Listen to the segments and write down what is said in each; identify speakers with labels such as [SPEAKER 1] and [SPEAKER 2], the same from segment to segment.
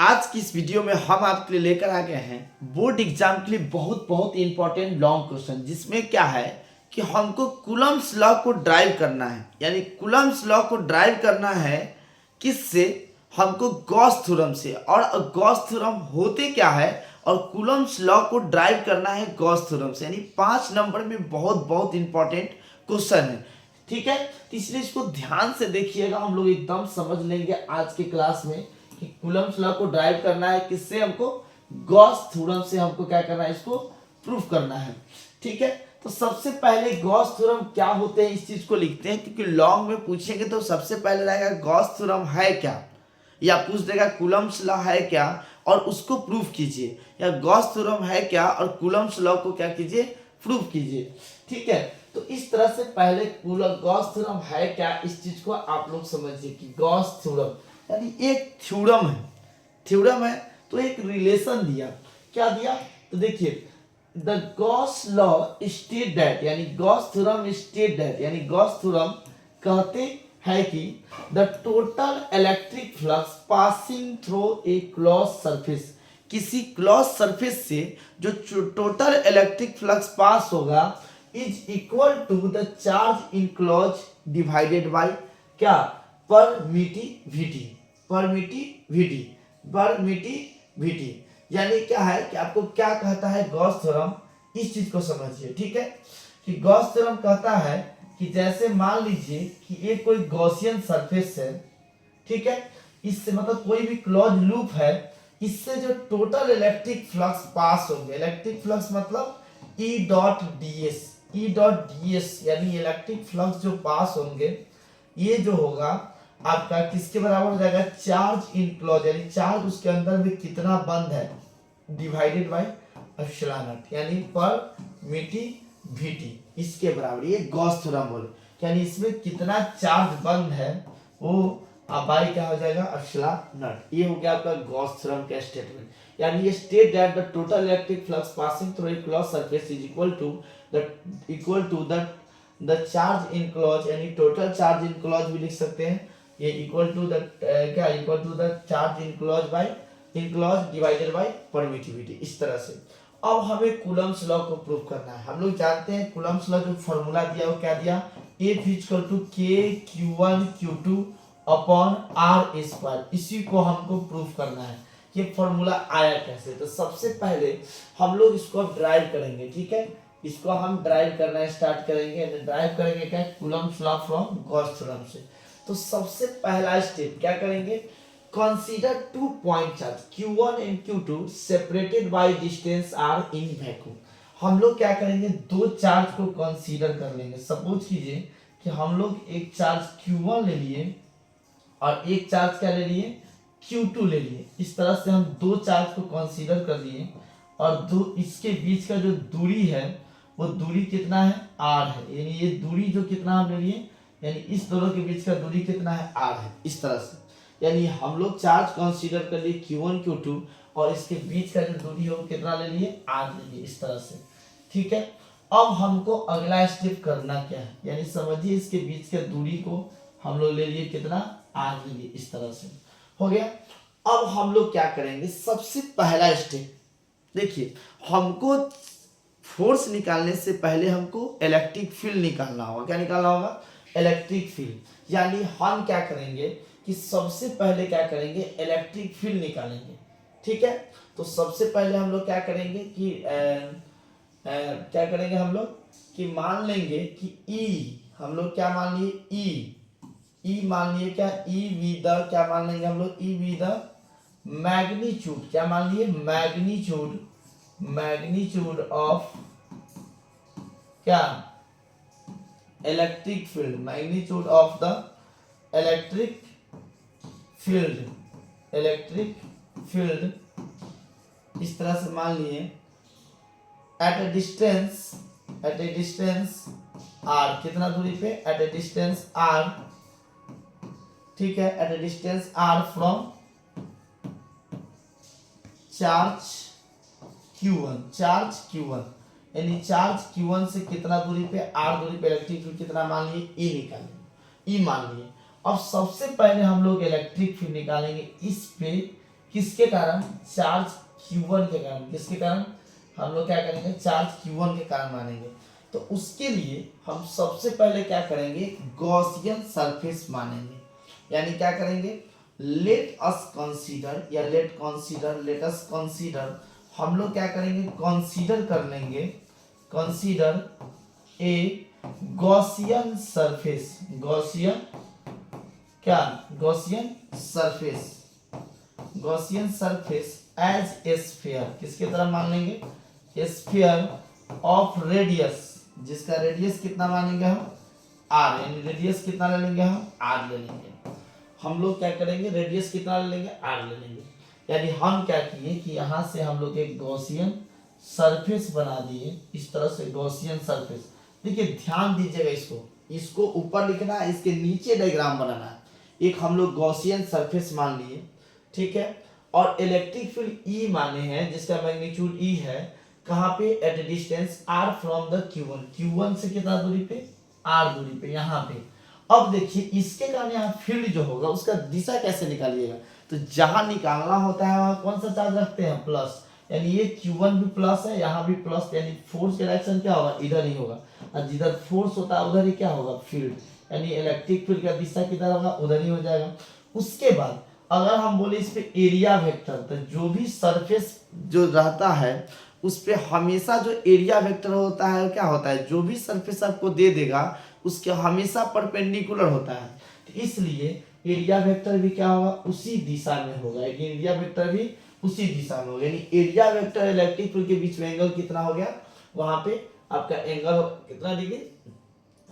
[SPEAKER 1] आज की इस वीडियो में हम आपके लिए लेकर आ गए हैं बोर्ड एग्जाम के लिए बहुत इंपॉर्टेंट लॉन्ग क्वेश्चन, जिसमें क्या है कि हमको कूलम्ब्स लॉ को ड्राइव करना है। यानी कूलम्ब्स लॉ को ड्राइव करना है किससे? हमको गॉस थ्योरम से। और गॉस थ्योरम होते क्या है और कूलम्ब्स लॉ को ड्राइव करना है गॉस थ्योरम से। यानी 5 नंबर में बहुत इंपॉर्टेंट क्वेश्चन है। ठीक है, तो इसलिए इसको ध्यान से देखिएगा, हम लोग एकदम समझ लेंगे आज के क्लास में कि कूलम्ब्स लॉ को ड्राइव करना है किससे? हमको गॉस थ्योरम से। हमको क्या करना है? इसको प्रूफ करना है। ठीक है, तो सबसे पहले गॉस थ्योरम क्या होते हैं इस चीज को लिखते हैं, क्योंकि लॉन्ग में पूछेंगे तो सबसे पहले रहेगा गॉस थ्योरम है क्या, या पूछ देगा कूलम्ब्स लॉ है क्या और उसको प्रूफ कीजिए, या गॉस थ्योरम है क्या और कूलम्ब्स लॉ को क्या कीजिए? प्रूफ कीजिए। ठीक है, तो इस तरह से पहले गॉस थ्योरम है क्या इस चीज को आप लोग समझिए कि गॉस थ्योरम यानी एक थ्योरम है। थ्योरम है तो एक रिलेशन दिया। क्या दिया? तो देखिए, the Gauss law state that, यानी गॉस थ्योरम स्टेट दैट, यानी गॉस थ्योरम कहते हैं कि the total electric flux passing through a close surface, किसी क्लोज सरफेस से जो टोटल इलेक्ट्रिक फ्लक्स पास होगा is equal to the charge in close divided by क्या? परमिटिविटी। परमिटिविटी, परमिटिविटी यानी क्या है कि आपको क्या कहता है गॉस थ्योरम, इस चीज को समझिए। ठीक है, कि गॉस थ्योरम कहता है कि जैसे मान लीजिए कि ये कोई गॉसियन सरफेस है। ठीक है, इससे मतलब कोई भी क्लोज लूप है, इससे जो टोटल इलेक्ट्रिक फ्लक्स पास होंगे, इलेक्ट्रिक फ्लक्स मतलब ई डॉट डी एस, यानी इलेक्ट्रिक फ्लक्स जो पास होंगे ये जो होगा आपका किसके बराबर हो जाएगा? चार्ज इन क्लोज, यानी चार्ज उसके अंदर में कितना बंद है डिवाइडेड बाय एप्सिलॉन नॉट, यानी परमिटिविटी इसके बराबर। ये गॉस थ्योरम बोले, यानी इसमें कितना चार्ज बंद है वो बाई क्या हो जाएगा? Epsilon not. ये हो गया आपका गॉस थ्योरम का स्टेटमेंट। यानी ये state that the total electric flux passing through a close surface is equal to the charge in close, यानी टोटल चार्ज इन क्लोज भी लिख सकते हैं। ये इक्वल टू द क्या? Equal to the charge in close by enclose divided by permittivity, इस तरह से। अब हमें कूलम्ब्स लॉ को प्रूव करना है। हम लोग जानते हैं कूलम्ब्स लॉ जो फॉर्मूला दिया वो क्या दिया? F equal to K Q1 Q2 upon R square. इसी को हमको प्रूव करना है। ये फॉर्मूला आया कैसे? तो सबसे पहले हम लोग इसको अब ड्राइव करेंगे। ठीक है, इसको हम ड्राइव करना स्टार्ट करेंगे। ड्राइव करेंगे क्या? Coulomb's law from Gauss theorem से। तो सबसे पहला स्टेप क्या करेंगे? Consider 2 point charge Q1 and Q2 separated by distance R in vacuum. हम लोग क्या करेंगे? दो चार्ज को कंसीडर कर लेंगे। सपोज कीजिए कि हम लोग एक चार्ज Q1 ले लिए और एक चार्ज क्या ले लिए? Q2 ले लिए। इस तरह से हम दो चार्ज को कंसीडर कर लिए और दो इसके बीच का जो दूरी है वो दूरी कितना है? R है। यानी ये दूरी जो कितना हम ले लिए, यानी इस दोनों के बीच का दूरी कितना है? R है। इस तरह से यानी हम लोग चार्ज कंसीडर कर लिए Q1 Q2 और इसके बीच का जो दूरी है वो कितना ले लिए? R ले लिए, इस तरह से। ठीक है, अब हमको अगला स्टेप करना क्या है? यानी समझिए इसके बीच के दूरी को हम लोग ले लिए कितना? R ले लिए, इस तरह से हो गया। अब हम लोग क्या करेंगे? सबसे पहला स्टेप देखिए, हमको फोर्स निकालने से पहले हमको इलेक्ट्रिक फील्ड निकालना होगा। क्या निकालना होगा? Electric field. यानी हम क्या करेंगे कि सबसे पहले क्या करेंगे? इलेक्ट्रिक फील्ड निकालेंगे। ठीक है, तो सबसे पहले हम लोग क्या करेंगे कि क्या करेंगे हम लोग कि मान लेंगे कि E, हम लोग क्या मान लिए? E मान लिए क्या? E विद द क्या मान लेंगे हम लोग? E with the magnitude. क्या मान लिए? मैग्नीट्यूड ऑफ क्या? Electric field. Magnitude of the electric field इस तरह से मान लिए एट ए डिस्टेंस r, कितना दूरी पे? At a distance r। ठीक है, at a distance r from charge Q1, यानी चार्ज Q1 से कितना दूरी पे? R दूरी पे इलेक्ट्रिक फील्ड कितना मान लिए? E निकालेंगे, E मान लिए। अब सबसे पहले हम लोग इलेक्ट्रिक फील्ड निकालेंगे इस पे किसके कारण? चार्ज Q1 के कारण। किसके कारण? हम लोग क्या करेंगे? चार्ज Q1 के कारण मानेंगे। तो उसके लिए हम सबसे पहले क्या करेंगे? गॉसियन सरफेस मानेंगे। यानी क्या करेंगे? लेट अस कंसीडर या लेट अस कंसीडर, हम लोग क्या करेंगे? कंसीडर कर लेंगे, consider a Gaussian surface. Gaussian क्या? Gaussian surface, Gaussian surface as a sphere. किसकी तरह मान लेंगे? स्फीयर ऑफ रेडियस, जिसका रेडियस कितना मानेंगे हम? आर। यानी रेडियस कितना ले लेंगे हम? आर ले लेंगे। हम लोग क्या करेंगे? रेडियस कितना ले लेंगे? आर ले लेंगे। यानी हम क्या किए कि यहाँ से हम लोग एक गॉसियन सरफेस बना दिए, इस तरह से गॉसियन सरफेस। देखिए ध्यान दीजिएगा, इसको ऊपर लिखना है, इसके नीचे डायग्राम बनाना है। एक हम लोग गॉसियन सरफेस मान लिए, ठीक है, और इलेक्ट्रिक फील्ड ई माने हैं, जिसका मैग्नीट्यूड ई है, कहाँ पे? At distance R from the Q1 से कितना दूरी पे? आर दूरी पे, यहाँ पे। अब देखिए इसके कारण यहाँ फील्ड जो होगा उसका दिशा कैसे निकालिएगा? तो जहां निकालना होता है वहां कौन सा चार्ज रखते हैं? प्लस। यानी ये Q1 भी प्लस है, यहाँ भी प्लस, यानी फोर्स का डायरेक्शन क्या होगा? इधर ही होगा, और जिधर फोर्स होता है उधर ही क्या होगा? फील्ड। यानी इलेक्ट्रिक फील्ड का दिशा किधर होगा? उधर ही हो जाएगा। उसके बाद अगर हम बोले इस पे एरिया वेक्टर, तो जो भी सरफेस जो रहता है उस पे हमेशा जो एरिया वेक्टर होता है क्या होता है? जो भी सरफेस आपको दे देगा उसके हमेशा परपेंडिकुलर होता है। तो इसलिए एरिया वेक्टर भी क्या होगा? उसी दिशा में होगा। एरिया वेक्टर भी उसी दिशा में होगा। यानी एरिया वेक्टर इलेक्ट्रिक फील्ड के बीच में एंगल कितना हो गया? वहां पे आपका एंगल कितना डिग्री?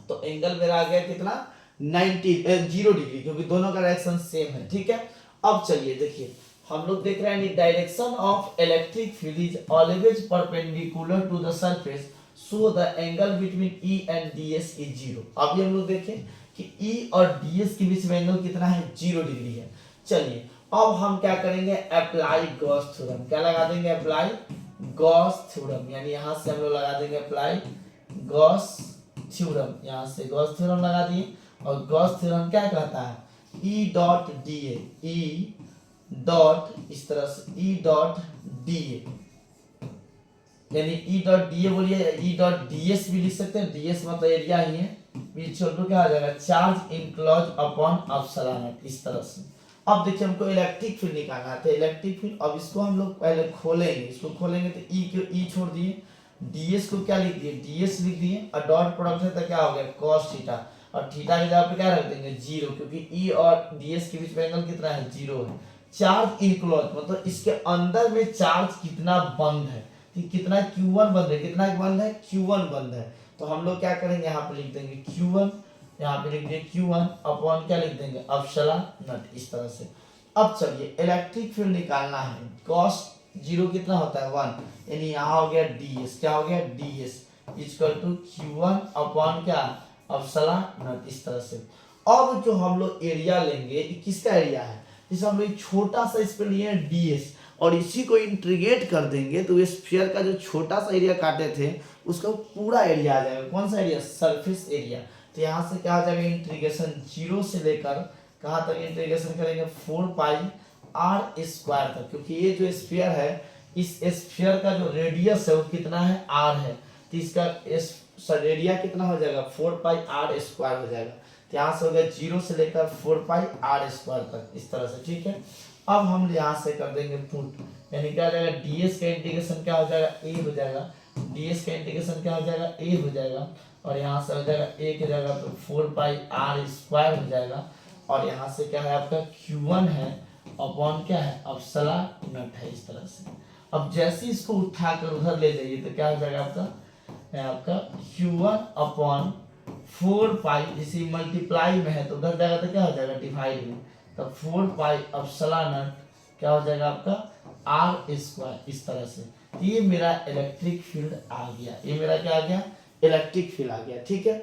[SPEAKER 1] तो एंगल मेरा आ गया कितना? 0 डिग्री, क्योंकि दोनों का डायरेक्शन सेम है। ठीक है, अब चलिए देखिए, हम लोग देख रहे हैं direction of electric field is always perpendicular to the surface, so the angle between E and DS is 0। अभी हम लोग देखें कि E और DS के बीच में एंगल कितना है? 0 डिग्री है। चलिए अब हम क्या करेंगे? Apply Gauss theorem. क्या लगा देंगे? Apply Gauss theorem. यानी यहां से हम लोग लगा देंगे अप्लाई गॉस थ्योरम। यहां से गॉस थ्योरम लगा दिए, और गॉस थ्योरम क्या कहता है? E dot DA, E dot इस तरह से E डॉट DA, यानी E डॉट DA बोलिए, E डॉट DS भी लिख सकते हैं। DS मतलब एरिया ही है, बी छोटू क्या आ जाएगा? चार्ज इनक्लोज अपॉन एप्सिलॉन, इस तरह से। अब देखिए हमको इलेक्ट्रिक फील्ड निकालना है, तो इलेक्ट्रिक फील्ड अब इसको हम लोग पहले खोलेंगे। इसको खोलेंगे तो E को E छोड़ दिए, DS को क्या लिख दिए? DS लिख दिए, और डॉट प्रोडक्ट है तो क्या हो गया? cos थीटा, और थीटा की जगह पे क्या रख देंगे? 0, क्योंकि E और DS के बीच में एंगल कितना है? 0 है। चार्ज इनक्लोज मतलब इसके अंदर में चार्ज कितना बंद है? कितना? Q1 बंद है। कितना बंद है? Q1 बंद है। तो हम लोग क्या करेंगे? यहाँ पे लिख देंगे Q1, यहाँ पे लिख देंगे Q1 अपॉन क्या लिख देंगे? एप्सिलॉन नॉट, इस तरह से। अब चलिए इलेक्ट्रिक फील्ड निकालना है। cos 0 कितना होता है? 1, यानी यहाँ हो गया DS। क्या हो गया? DS equal to Q1 upon क्या? एप्सिलॉन नॉट, इस तरह से। अब जो हम लोग एरिया लेंगे, ये किसका एरिया है? जैसे हम लोग छोटा सा इस पे लिए DS, और इसी को इंटीग्रेट कर देंगे तो स्फीयर का जो छोटा सा एरिया काटे थे उसका पूरा एरिया आ जाएगा। कौन सा एरिया? Surface area. तो यहाँ से क्या आ जाएगा? इंटीग्रेशन 0 से लेकर कहाँ तक इंटीग्रेशन करेंगे? 4 पाई R स्क्वायर तक, क्योंकि ये जो स्फीयर है, इस स्फीयर का जो रेडियस है वो कितना है? R है। तो इसका एरिया कितना हो जाएगा? 4 पाई R स्क्वायर हो जाएगा। तो यहाँ से हो गया 0 से लेकर 4 पाई R स्क्वायर तक, इस तरह से। ठीक है, अब हम यहाँ से कर देंगे पुट, यानी क्या हो जाएगा? DS का इंटीग्रेशन क्या हो जाएगा? A हो जाएगा। DS का इंटीग्रेशन क्या हो जाएगा? A हो जाएगा, और यहाँ से हो जाएगा A की जगह तो 4 पाई R स्क्वायर हो जाएगा, और यहाँ से क्या है आपका? Q1 है अपॉन क्या है? एप्सिलॉन नॉट है, इस तरह से। अब जैसे इसको उठाकर उधर ले जाइए तो क्या हो जाएगा आपका? आपका Q1 अपॉन 4 पाई, इसी मल्टीप्लाई में है तो उधर जाएगा तो क्या हो जाएगा? डिवाइड में, तब 4 पाई एप्सिलॉन नॉट क्या हो जाएगा आपका? R स्क्वायर, इस तरह से। तो ये मेरा इलेक्ट्रिक फील्ड आ गया। ये मेरा क्या आ गया? इलेक्ट्रिक फील्ड आ गया। ठीक है,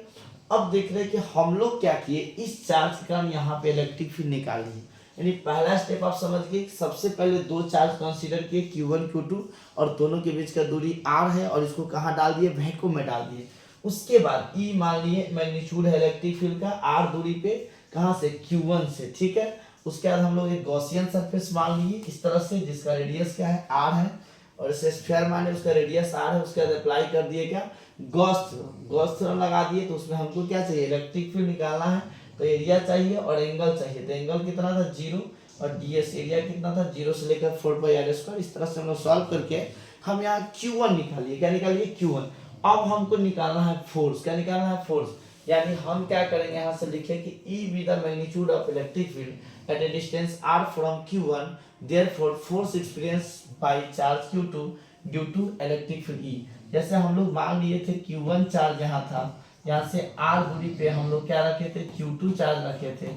[SPEAKER 1] अब देख रहे हैं कि हम लोग क्या किए? इस चार्ज के कारण यहाँ पे इलेक्ट्रिक फील्ड निकाल लिए। यानी पहला स्टेप आप समझ गए, सबसे पहले दो चार्ज कंसीडर किए, Q1 Q2, और दोनों के बीच का दूरी R है, और इसको कहाँ डाल दिए? वैक्यूम में डाल दिए। उसके बाद E मान लिए मैग्नीट्यूड है इलेक्ट्रिक फील्ड का, R दूरी पे, कहाँ से? Q1 से। ठीक है, उसके बाद हम लोग एक गॉसियन सरफेस मान लिए इस तरह से, जिसका रेडियस क्या है r है, और इसे स्फीयर माने उसका रेडियस r है। उसके बाद अप्लाई कर दिए क्या, गॉस थ्योरम लगा दिए। तो उसमें हमको क्या चाहिए, इलेक्ट्रिक फील्ड निकालना है, तो एरिया चाहिए और एंगल चाहिए। तो एंगल कितना था 0 और ds एरिया कितना था 0 से लेकर 4πr²। इस तरह से हम लोग सॉल्व करके हम यहाँ Q1 निकालिए। क्या निकालिए, Q1। अब हमको निकालना है फोर्स। क्या निकालना है, फोर्स। यानी हम क्या करेंगे, यहाँ से लिखे कि E be the magnitude of electric field at a distance r from Q1, therefore force experienced by charge Q2 due to electric field E। जैसे हम लोग मान लिए थे Q1 चार्ज यहाँ था, यहाँ से r दूरी पे हम लोग क्या रखे थे, Q2 चार्ज रखे थे।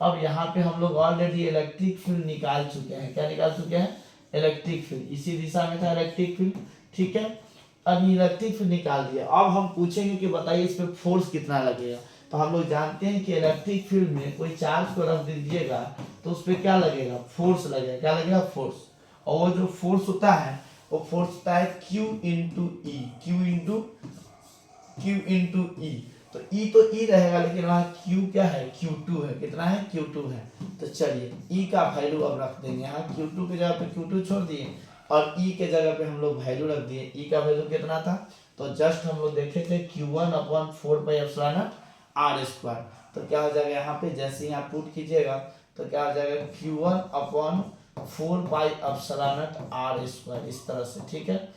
[SPEAKER 1] अब यहाँ पे हम लोग ऑलरेडी इलेक्ट्रिक फील्ड निकाल चुके हैं। क्या निकाल चुके हैं, इलेक्ट्रिक फील्ड। इसी दिशा में था इलेक्ट्रिक फील्ड, ठीक है। अब इलेक्ट्रिक फील्ड निकाल दिया। अब हम पूछेंगे कि बताइए इस पे फोर्स कितना लगेगा। तो हम लोग जानते हैं कि इलेक्ट्रिक फील्ड में कोई चार्ज को रख दीजिएगा तो उस पर क्या लगेगा, फोर्स लगेगा। क्या लगेगा, फोर्स। और वो जो फोर्स होता है वो फोर्स होता है Q इंटू ई, Q इंटू ई। तो E तो E रहेगा, लेकिन वहाँ Q क्या है, Q2 है। कितना है, Q2 है। तो चलिए E का वैल्यू अब रख देंगे यहाँ, Q2 की जगह पे Q2 छोड़ दिए और E के जगह पे हम लोग वैल्यू रख दिए। E का वैल्यू कितना था, तो जस्ट हम लोग देखे थे Q1/4πr²। तो क्या हो जाएगा यहाँ पे, जैसे यहाँ पुट कीजिएगा तो क्या हो जाएगा Q1/4πr², इस तरह से, ठीक है।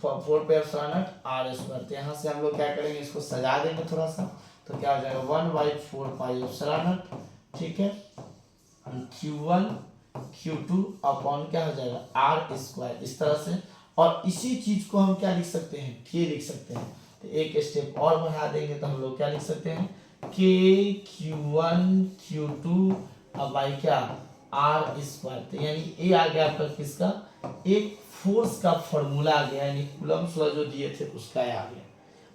[SPEAKER 1] 4πr²। तो यहाँ से हम लोग क्या करेंगे, इसको सजा देंगे थोड़ा सा। तो क्या हो जाएगा 1/4πr², ठीक है। Q1 Q2 अपॉन क्या हो जाएगा r², इस तरह से। और इसी चीज को हम क्या लिख सकते हैं, k लिख सकते हैं। तो एक स्टेप और बढ़ा देंगे तो हम लोग क्या लिख सकते हैं, k Q1 Q2 अब बाई क्या r²। तो यानी ये आ गया आपका किसका, एक फोर्स का फॉर्मूला आ गया, यानी कूलम्ब्स लॉ जो दिए थे उसका आ गया।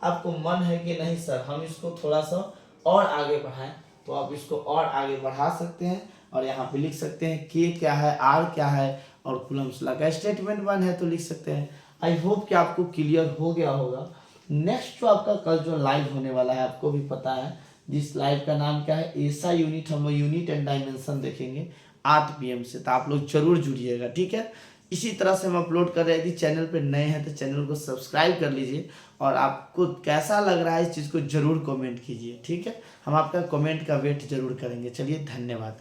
[SPEAKER 1] आपको मन है कि नहीं सर हम इसको थोड़ा सा और आगे बढ़ाएं, तो आप इसको और आगे बढ़ा सकते हैं और यहाँ पे लिख सकते हैं k क्या है, r क्या है और कूलम्ब्स लॉ का स्टेटमेंट 1 है तो लिख सकते हैं। आई होप कि आपको क्लियर हो गया होगा। नेक्स्ट जो आपका कल जो लाइव होने वाला है आपको भी पता है, जिस लाइव का नाम क्या है, ऐसा यूनिट, हम लोग यूनिट एंड डायमेंशन देखेंगे 8 PM से। तो आप लोग जरूर जुड़िएगा, ठीक है। इसी तरह से हम अपलोड कर रहे हैं। यदि चैनल पे नए हैं तो चैनल को सब्सक्राइब कर लीजिए और आपको कैसा लग रहा है इस चीज़ को जरूर कमेंट कीजिए, ठीक है। हम आपका कमेंट का वेट जरूर करेंगे। चलिए धन्यवाद।